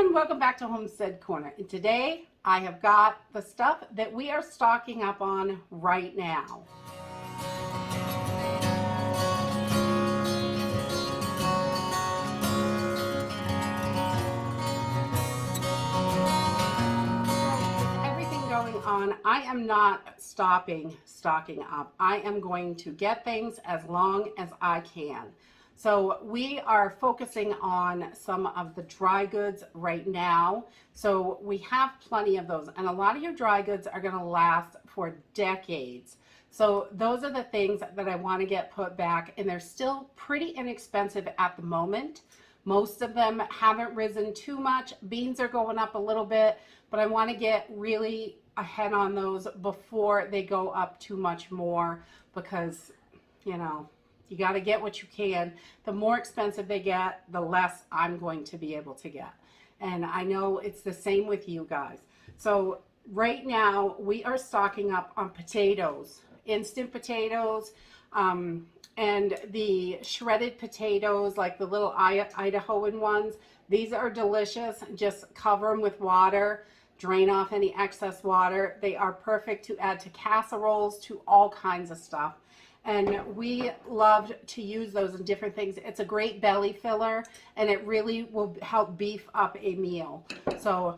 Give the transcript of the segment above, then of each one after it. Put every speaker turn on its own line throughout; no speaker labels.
everyone, welcome back to Homestead Corner. And today I have got the stuff that we are stocking up on right now. With everything going on, I am not stocking up. I am going to get things as long as I can. So we are focusing on some of the dry goods right now. So we have plenty of those, and a lot of your dry goods are going to last for decades. So those are the things that I want to get put back, and they're still pretty inexpensive at the moment. Most of them haven't risen too much. Beans are going up a little bit, but I want to get really ahead on those before they go up too much more, because, you know, you got to get what you can. The more expensive they get, the less I'm going to be able to get. And I know it's the same with you guys. So right now we are stocking up on potatoes, instant potatoes, and the shredded potatoes, like the little Idahoan ones. These are delicious. Just cover them with water, drain off any excess water. They are perfect to add to casseroles, to all kinds of stuff. And we loved to use those in different things. It's a great belly filler, and it really will help beef up a meal. So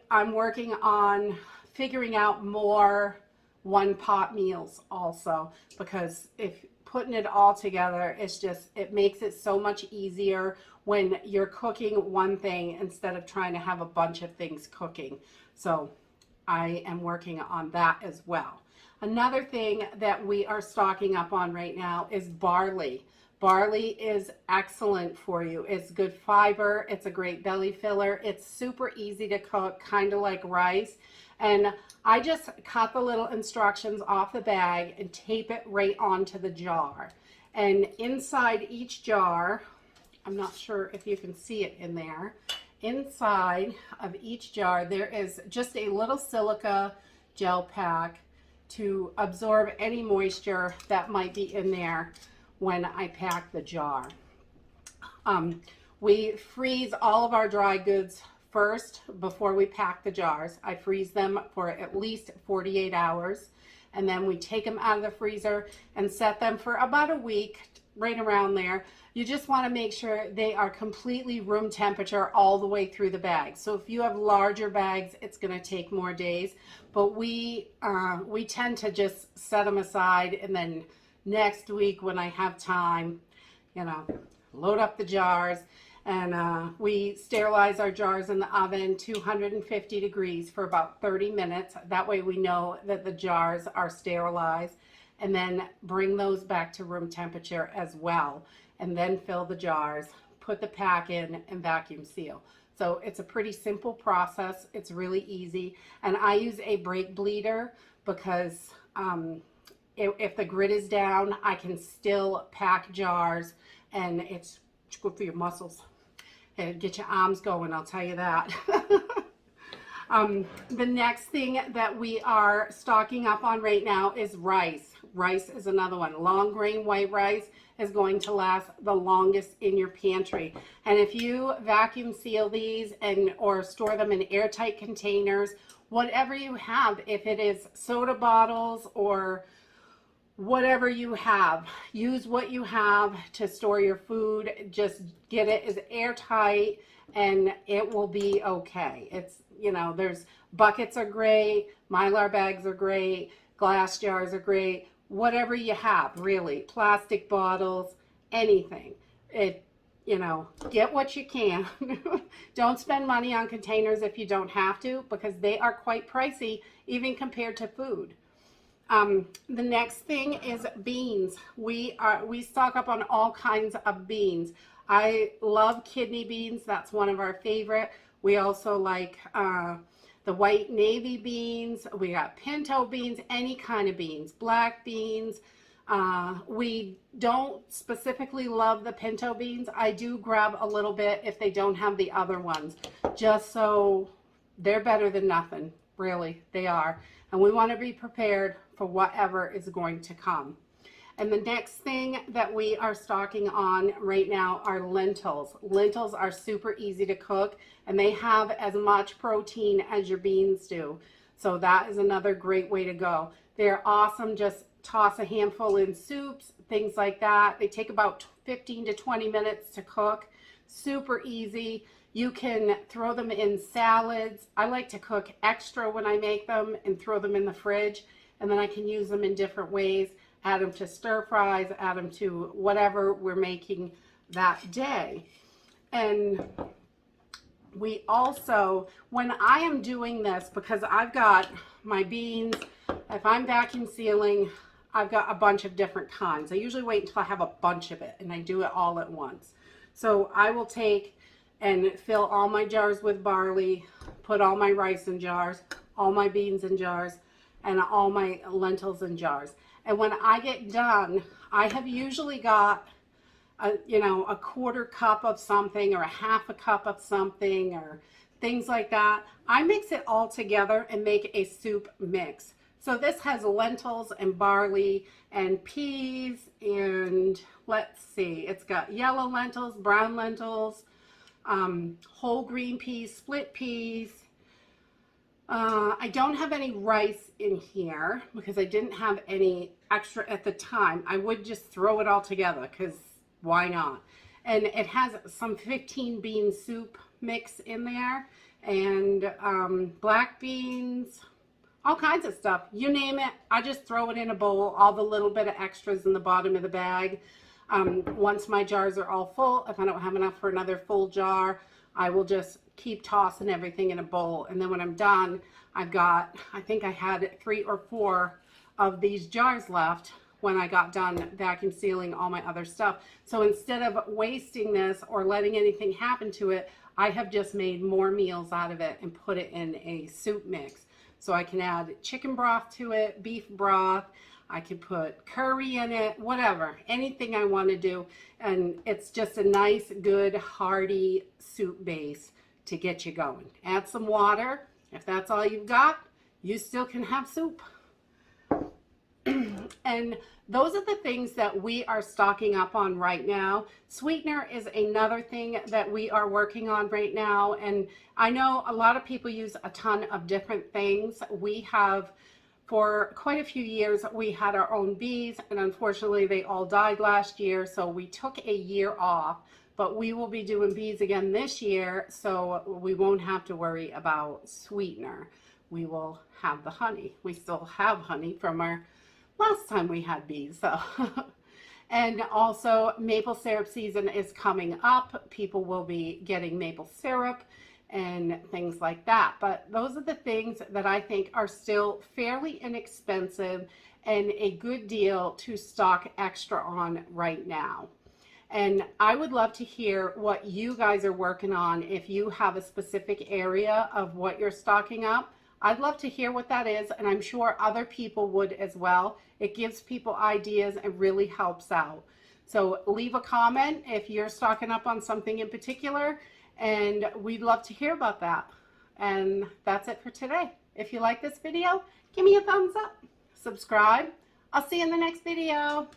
I'm working on figuring out more one-pot meals also, because if putting it all together, it makes it so much easier when you're cooking one thing instead of trying to have a bunch of things cooking. So I am working on that as well. Another thing that we are stocking up on right now is barley. Barley is excellent for you. It's good fiber. It's a great belly filler. It's super easy to cook, kind of like rice. And I just cut the little instructions off the bag and tape it right onto the jar. And inside each jar, I'm not sure if you can see it in there, inside of each jar there is just a little silica gel pack to absorb any moisture that might be in there when I pack the jar. We freeze all of our dry goods first before we pack the jars. I freeze them for at least 48 hours, and then we take them out of the freezer and set them for about a week, right around there. You just want to make sure they are completely room temperature all the way through the bag. So if you have larger bags, it's going to take more days, but we tend to just set them aside, and then next week when I have time, you know, load up the jars, and we sterilize our jars in the oven 250 degrees for about 30 minutes. That way we know that the jars are sterilized, and then bring those back to room temperature as well, and then fill the jars, put the pack in, and vacuum seal. So it's a pretty simple process. It's really easy. And I use a brake bleeder because if the grid is down, I can still pack jars, and it's good for your muscles. And get your arms going, I'll tell you that. The next thing that we are stocking up on right now is rice. Rice is another one. Long grain white rice is going to last the longest in your pantry. And if you vacuum seal these or store them in airtight containers, whatever you have, if it is soda bottles or whatever you have, use what you have to store your food. Just get it as airtight and it will be okay. It's, you know, there's buckets are great, Mylar bags are great, glass jars are great, whatever you have, really, plastic bottles, anything. You know, get what you can. Don't spend money on containers if you don't have to, because they are quite pricey even compared to food. The next thing is beans. We stock up on all kinds of beans. I love kidney beans. That's one of our favorite. We also like the white navy beans. We got pinto beans, any kind of beans, black beans. We don't specifically love the pinto beans. I do grab a little bit if they don't have the other ones, just so they're better than nothing. Really, they are. And we want to be prepared for whatever is going to come. And the next thing that we are stocking on right now are lentils. Lentils are super easy to cook, and they have as much protein as your beans do. So that is another great way to go. They're awesome. Just toss a handful in soups, things like that. They take about 15 to 20 minutes to cook. Super easy. You can throw them in salads. I like to cook extra when I make them and throw them in the fridge, and then I can use them in different ways. Add them to stir fries, add them to whatever we're making that day. And we also, when I am doing this, because I've got my beans, if I'm vacuum sealing, I've got a bunch of different kinds. I usually wait until I have a bunch of it and I do it all at once. So I will take and fill all my jars with barley, put all my rice in jars, all my beans in jars, and all my lentils in jars. And when I get done, I have usually got a quarter cup of something or a half a cup of something or things like that. I mix it all together and make a soup mix. So this has lentils and barley and peas, and let's see, it's got yellow lentils, brown lentils, whole green peas, split peas. I don't have any rice in here because I didn't have any extra at the time. I would just throw it all together because why not? And it has some 15 bean soup mix in there, and black beans, all kinds of stuff. You name it, I just throw it in a bowl, all the little bit of extras in the bottom of the bag. Once my jars are all full, if I don't have enough for another full jar, I will just keep tossing everything in a bowl. And then when I'm done, I've got, I think I had 3 or 4 of these jars left when I got done vacuum sealing all my other stuff. So instead of wasting this or letting anything happen to it, I have just made more meals out of it and put it in a soup mix. So I can add chicken broth to it, beef broth, I could put curry in it, whatever, anything I want to do. And it's just a nice, good, hearty soup base to get you going. Add some water. If that's all you've got, you still can have soup. And those are the things that we are stocking up on right now. Sweetener is another thing that we are working on right now. And I know a lot of people use a ton of different things. We have, for quite a few years, we had our own bees, and unfortunately they all died last year. So we took a year off, but we will be doing bees again this year. So we won't have to worry about sweetener. We will have the honey. We still have honey from our last time we had bees. So and also maple syrup season is coming up. People will be getting maple syrup and things like that. But those are the things that I think are still fairly inexpensive and a good deal to stock extra on right now. And I would love to hear what you guys are working on. If you have a specific area of what you're stocking up, I'd love to hear what that is, and I'm sure other people would as well. It gives people ideas and really helps out. So leave a comment if you're stocking up on something in particular, and we'd love to hear about that. And that's it for today. If you like this video, give me a thumbs up, subscribe. I'll see you in the next video.